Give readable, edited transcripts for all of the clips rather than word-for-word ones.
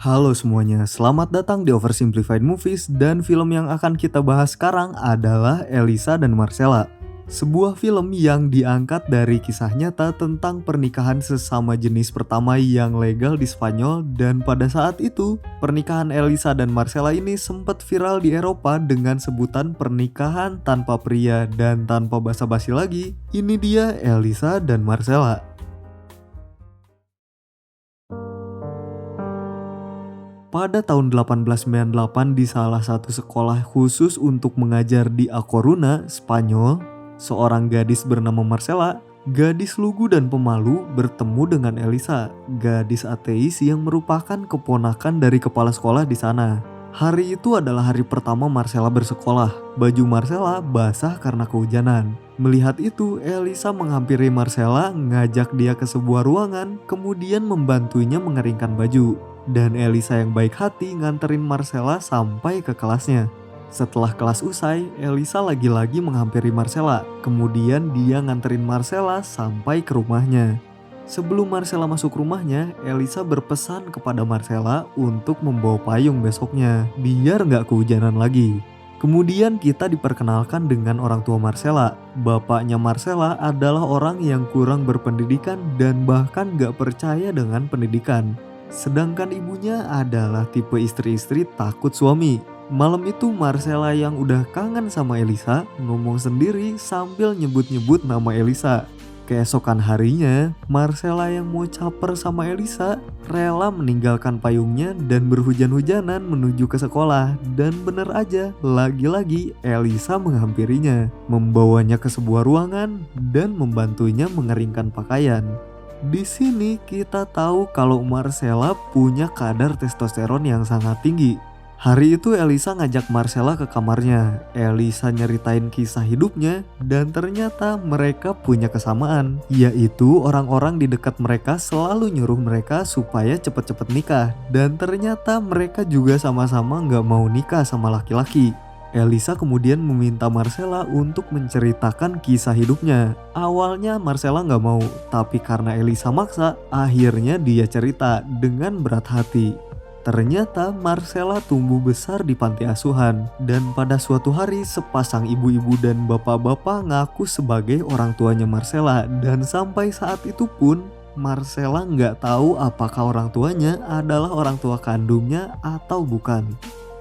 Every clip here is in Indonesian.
Halo semuanya, selamat datang di Oversimplified Movies dan film yang akan kita bahas sekarang adalah Elisa dan Marcella. Sebuah film yang diangkat dari kisah nyata tentang pernikahan sesama jenis pertama yang legal di Spanyol, dan pada saat itu pernikahan Elisa dan Marcella ini sempat viral di Eropa dengan sebutan pernikahan tanpa pria. Dan tanpa basa-basi lagi, ini dia Elisa dan Marcella. Pada tahun 1898 di salah satu sekolah khusus untuk mengajar di A Coruña, Spanyol, seorang gadis bernama Marcella, gadis lugu dan pemalu, bertemu dengan Elisa, gadis ateis yang merupakan keponakan dari kepala sekolah di sana. Hari itu adalah hari pertama Marcella bersekolah. Baju Marcella basah karena kehujanan. Melihat itu, Elisa menghampiri Marcella, ngajak dia ke sebuah ruangan, kemudian membantunya mengeringkan baju. Dan Elisa yang baik hati nganterin Marcella sampai ke kelasnya. Setelah kelas usai, Elisa lagi-lagi menghampiri Marcella. Kemudian dia nganterin Marcella sampai ke rumahnya. Sebelum Marcella masuk rumahnya, Elisa berpesan kepada Marcella untuk membawa payung besoknya, biar nggak kehujanan lagi. Kemudian kita diperkenalkan dengan orang tua Marcella. Bapaknya Marcella adalah orang yang kurang berpendidikan dan bahkan nggak percaya dengan pendidikan. Sedangkan ibunya adalah tipe istri-istri takut suami. Malam itu Marcella yang udah kangen sama Elisa ngomong sendiri sambil nyebut-nyebut nama Elisa. Keesokan harinya, Marcella yang mau caper sama Elisa rela meninggalkan payungnya dan berhujan-hujanan menuju ke sekolah. Dan bener aja, lagi-lagi Elisa menghampirinya, membawanya ke sebuah ruangan dan membantunya mengeringkan pakaian. Di sini kita tahu kalau Marcella punya kadar testosteron yang sangat tinggi. Hari itu Elisa ngajak Marcella ke kamarnya. Elisa nyeritain kisah hidupnya dan ternyata mereka punya kesamaan, yaitu orang-orang di dekat mereka selalu nyuruh mereka supaya cepet-cepet nikah. Dan ternyata mereka juga sama-sama gak mau nikah sama laki-laki. Elisa kemudian meminta Marcella untuk menceritakan kisah hidupnya. Awalnya Marcella gak mau, tapi karena Elisa maksa, akhirnya dia cerita dengan berat hati. Ternyata Marcella tumbuh besar di panti asuhan, dan pada suatu hari sepasang ibu-ibu dan bapak-bapak ngaku sebagai orang tuanya Marcella. Dan sampai saat itu pun Marcella gak tahu apakah orang tuanya adalah orang tua kandungnya atau bukan.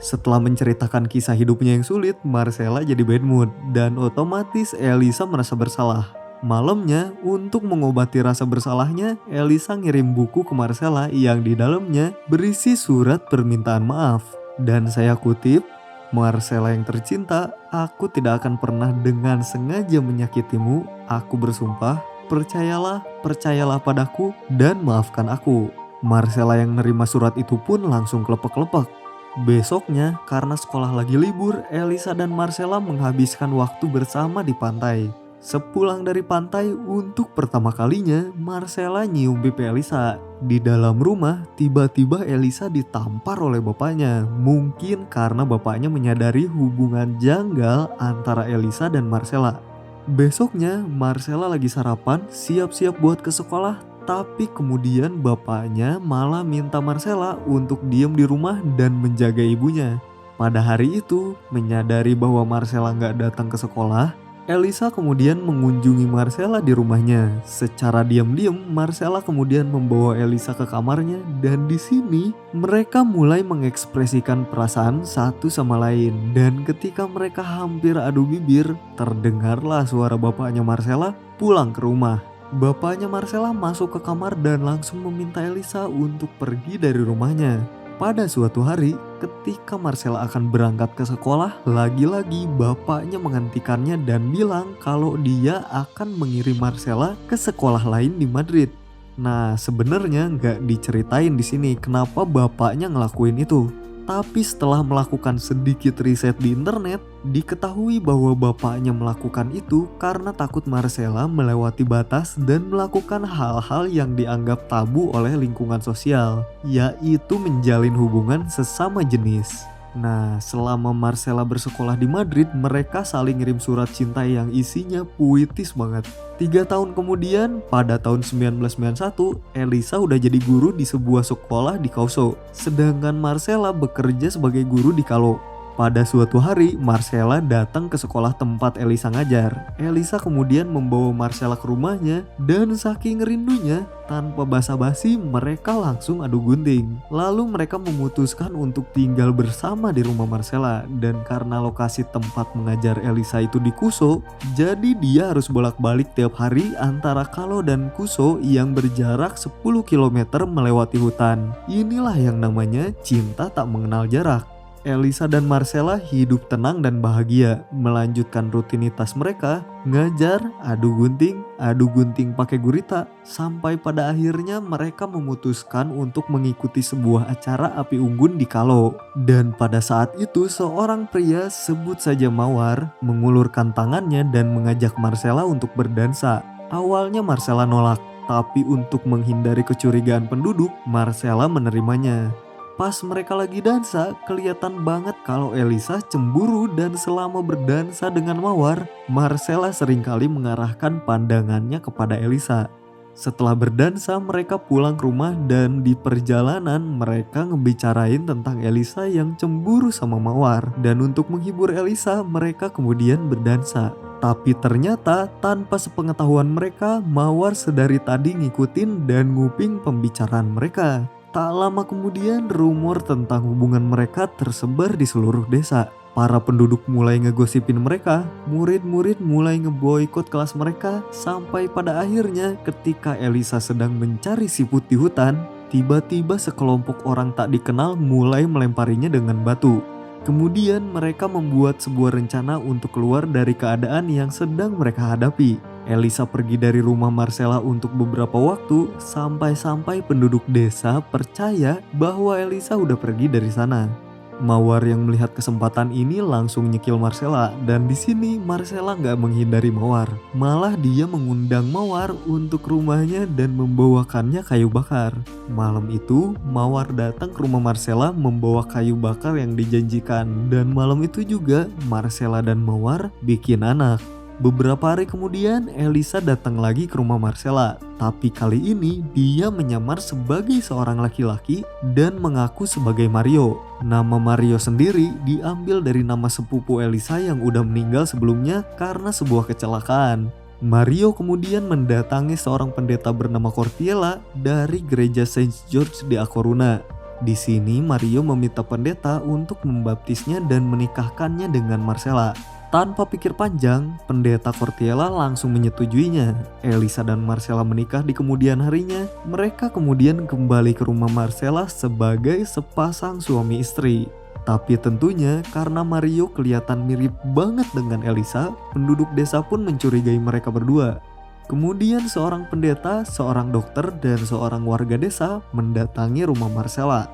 Setelah menceritakan kisah hidupnya yang sulit, Marcella jadi bad mood dan otomatis Elisa merasa bersalah. Malamnya, untuk mengobati rasa bersalahnya, Elisa ngirim buku ke Marcella yang di dalamnya berisi surat permintaan maaf. Dan saya kutip, "Marcella yang tercinta, aku tidak akan pernah dengan sengaja menyakitimu. Aku bersumpah, percayalah padaku dan maafkan aku." Marcella yang nerima surat itu pun langsung kelepek-kelepek. Besoknya, karena sekolah lagi libur, Elisa dan Marcella menghabiskan waktu bersama di pantai. Sepulang dari pantai, untuk pertama kalinya, Marcella nyium pipi Elisa. Di dalam rumah, tiba-tiba Elisa ditampar oleh bapaknya. Mungkin karena bapaknya menyadari hubungan janggal antara Elisa dan Marcella. Besoknya, Marcella lagi sarapan, siap-siap buat ke sekolah. Tapi kemudian bapaknya malah minta Marcella untuk diam di rumah dan menjaga ibunya. Pada hari itu, menyadari bahwa Marcella nggak datang ke sekolah, Elisa kemudian mengunjungi Marcella di rumahnya. Secara diam-diam, Marcella kemudian membawa Elisa ke kamarnya dan di sini mereka mulai mengekspresikan perasaan satu sama lain. Dan ketika mereka hampir adu bibir, terdengarlah suara bapaknya Marcella pulang ke rumah. Bapaknya Marcella masuk ke kamar dan langsung meminta Elisa untuk pergi dari rumahnya. Pada suatu hari, ketika Marcella akan berangkat ke sekolah, lagi-lagi bapaknya menghentikannya dan bilang kalau dia akan mengirim Marcella ke sekolah lain di Madrid. Nah, sebenarnya nggak diceritain di sini kenapa bapaknya ngelakuin itu. Tapi setelah melakukan sedikit riset di internet, diketahui bahwa bapaknya melakukan itu karena takut Marcella melewati batas dan melakukan hal-hal yang dianggap tabu oleh lingkungan sosial, yaitu menjalin hubungan sesama jenis. Nah, selama Marcella bersekolah di Madrid, mereka saling ngirim surat cinta yang isinya puitis banget. 3 tahun kemudian, pada tahun 1991, Elisa udah jadi guru di sebuah sekolah di Causo. Sedangkan Marcella bekerja sebagai guru di Calo. Pada suatu hari, Marcella datang ke sekolah tempat Elisa ngajar. Elisa kemudian membawa Marcella ke rumahnya dan saking rindunya, tanpa basa-basi mereka langsung adu gunting. Lalu mereka memutuskan untuk tinggal bersama di rumah Marcella, dan karena lokasi tempat mengajar Elisa itu di Cusco, jadi dia harus bolak-balik tiap hari antara Calo dan Cusco yang berjarak 10 km melewati hutan. Inilah yang namanya cinta tak mengenal jarak. Elisa dan Marcella hidup tenang dan bahagia, melanjutkan rutinitas mereka, ngajar, adu gunting pakai gurita, sampai pada akhirnya mereka memutuskan untuk mengikuti sebuah acara api unggun di Calo. Dan pada saat itu seorang pria, sebut saja Mawar, mengulurkan tangannya dan mengajak Marcella untuk berdansa. Awalnya Marcella nolak, tapi untuk menghindari kecurigaan penduduk, Marcella menerimanya. Pas mereka lagi dansa, kelihatan banget kalau Elisa cemburu dan selama berdansa dengan Mawar, Marcella seringkali mengarahkan pandangannya kepada Elisa. Setelah berdansa, mereka pulang ke rumah dan di perjalanan mereka ngebicarain tentang Elisa yang cemburu sama Mawar. Dan untuk menghibur Elisa, mereka kemudian berdansa. Tapi ternyata tanpa sepengetahuan mereka, Mawar sedari tadi ngikutin dan nguping pembicaraan mereka. Tak lama kemudian rumor tentang hubungan mereka tersebar di seluruh desa. Para penduduk mulai ngegosipin mereka, murid-murid mulai ngeboikot kelas mereka, sampai pada akhirnya ketika Elisa sedang mencari siput di hutan, tiba-tiba sekelompok orang tak dikenal mulai melemparinya dengan batu. Kemudian mereka membuat sebuah rencana untuk keluar dari keadaan yang sedang mereka hadapi. Elisa pergi dari rumah Marcella untuk beberapa waktu sampai-sampai penduduk desa percaya bahwa Elisa udah pergi dari sana. Mawar yang melihat kesempatan ini langsung nyekil Marcella, dan di sini Marcella nggak menghindari Mawar, malah dia mengundang Mawar untuk rumahnya dan membawakannya kayu bakar. Malam itu Mawar datang ke rumah Marcella membawa kayu bakar yang dijanjikan, dan malam itu juga Marcella dan Mawar bikin anak. Beberapa hari kemudian Elisa datang lagi ke rumah Marcella, tapi kali ini dia menyamar sebagai seorang laki-laki dan mengaku sebagai Mario. Nama Mario sendiri diambil dari nama sepupu Elisa yang udah meninggal sebelumnya karena sebuah kecelakaan. Mario kemudian mendatangi seorang pendeta bernama Cortiella dari gereja Saint George di A Coruña. Di sini Mario meminta pendeta untuk membaptisnya dan menikahkannya dengan Marcella. Tanpa pikir panjang, pendeta Cortiella langsung menyetujuinya. Elisa dan Marcella menikah di kemudian harinya. Mereka kemudian kembali ke rumah Marcella sebagai sepasang suami istri. Tapi tentunya karena Mario kelihatan mirip banget dengan Elisa, penduduk desa pun mencurigai mereka berdua. Kemudian seorang pendeta, seorang dokter, dan seorang warga desa mendatangi rumah Marcella.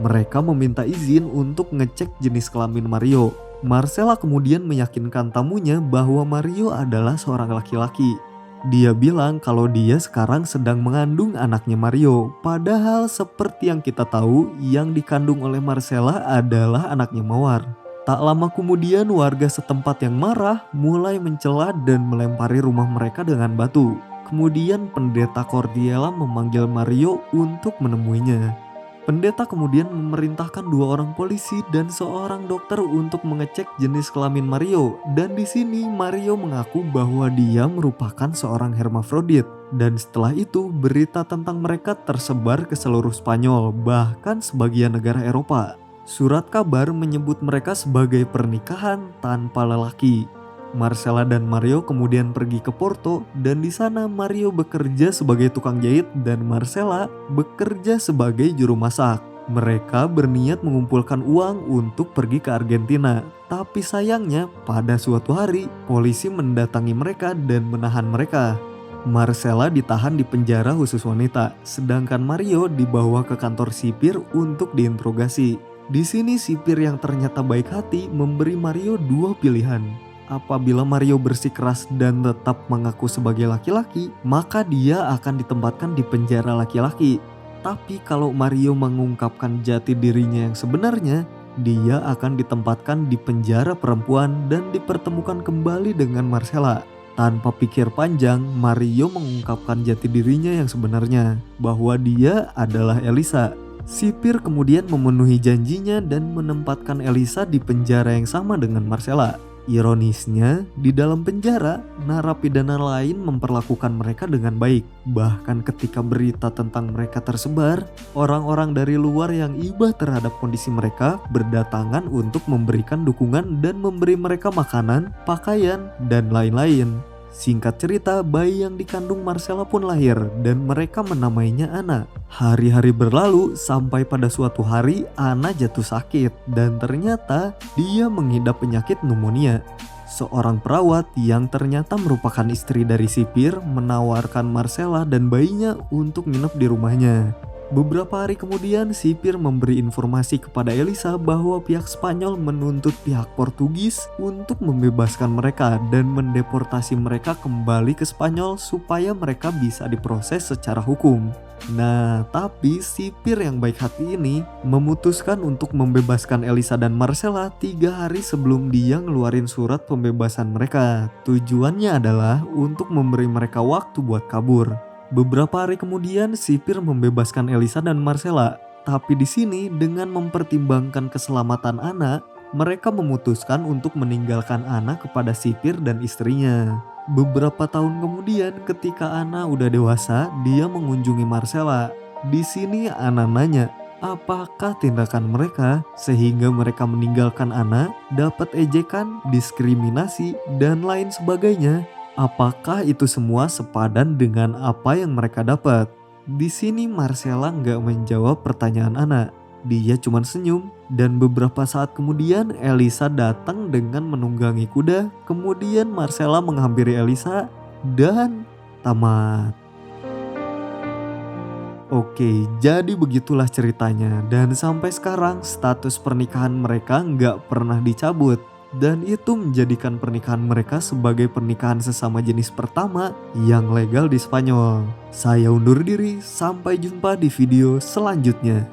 Mereka meminta izin untuk ngecek jenis kelamin Mario. Marcella kemudian meyakinkan tamunya bahwa Mario adalah seorang laki-laki. Dia bilang kalau dia sekarang sedang mengandung anaknya Mario. Padahal seperti yang kita tahu, yang dikandung oleh Marcella adalah anaknya Mawar. Tak lama kemudian warga setempat yang marah mulai mencela dan melempari rumah mereka dengan batu. Kemudian pendeta Cortiella memanggil Mario untuk menemuinya. Pendeta kemudian memerintahkan 2 orang polisi dan seorang dokter untuk mengecek jenis kelamin Mario. Dan di sini Mario mengaku bahwa dia merupakan seorang hermafrodit. Dan setelah itu berita tentang mereka tersebar ke seluruh Spanyol, bahkan sebagian negara Eropa. Surat kabar menyebut mereka sebagai pernikahan tanpa lelaki. Marcella dan Mario kemudian pergi ke Porto, dan di sana Mario bekerja sebagai tukang jahit dan Marcella bekerja sebagai juru masak. Mereka berniat mengumpulkan uang untuk pergi ke Argentina. Tapi sayangnya pada suatu hari polisi mendatangi mereka dan menahan mereka. Marcella ditahan di penjara khusus wanita, sedangkan Mario dibawa ke kantor sipir untuk diinterogasi. Di sini sipir yang ternyata baik hati memberi Mario 2 pilihan. Apabila Mario bersikeras dan tetap mengaku sebagai laki-laki, maka dia akan ditempatkan di penjara laki-laki. Tapi kalau Mario mengungkapkan jati dirinya yang sebenarnya, dia akan ditempatkan di penjara perempuan dan dipertemukan kembali dengan Marcella. Tanpa pikir panjang, Mario mengungkapkan jati dirinya yang sebenarnya, bahwa dia adalah Elisa. Sipir kemudian memenuhi janjinya dan menempatkan Elisa di penjara yang sama dengan Marcella. Ironisnya, di dalam penjara, narapidana lain memperlakukan mereka dengan baik. Bahkan ketika berita tentang mereka tersebar, orang-orang dari luar yang iba terhadap kondisi mereka berdatangan untuk memberikan dukungan dan memberi mereka makanan, pakaian, dan lain-lain. Singkat cerita, bayi yang dikandung Marcella pun lahir dan mereka menamainya Anna. Hari-hari berlalu sampai pada suatu hari Anna jatuh sakit dan ternyata dia mengidap penyakit pneumonia. Seorang perawat yang ternyata merupakan istri dari sipir menawarkan Marcella dan bayinya untuk nginep di rumahnya. Beberapa hari kemudian, sipir memberi informasi kepada Elisa bahwa pihak Spanyol menuntut pihak Portugis untuk membebaskan mereka dan mendeportasi mereka kembali ke Spanyol supaya mereka bisa diproses secara hukum. Nah, tapi sipir yang baik hati ini memutuskan untuk membebaskan Elisa dan Marcella 3 hari sebelum dia ngeluarin surat pembebasan mereka. Tujuannya adalah untuk memberi mereka waktu buat kabur. Beberapa hari kemudian, sipir membebaskan Elisa dan Marcella. Tapi di sini dengan mempertimbangkan keselamatan Anna, mereka memutuskan untuk meninggalkan Anna kepada sipir dan istrinya. Beberapa tahun kemudian, ketika Anna udah dewasa, dia mengunjungi Marcella. Di sini Anna nanya, apakah tindakan mereka sehingga mereka meninggalkan Anna dapat ejekan, diskriminasi, dan lain sebagainya? Apakah itu semua sepadan dengan apa yang mereka dapat? Di sini Marcella nggak menjawab pertanyaan Anna. Dia cuma senyum dan beberapa saat kemudian Elisa datang dengan menunggangi kuda. Kemudian Marcella menghampiri Elisa dan tamat. Oke, jadi begitulah ceritanya dan sampai sekarang status pernikahan mereka nggak pernah dicabut. Dan itu menjadikan pernikahan mereka sebagai pernikahan sesama jenis pertama yang legal di Spanyol. Saya undur diri, sampai jumpa di video selanjutnya.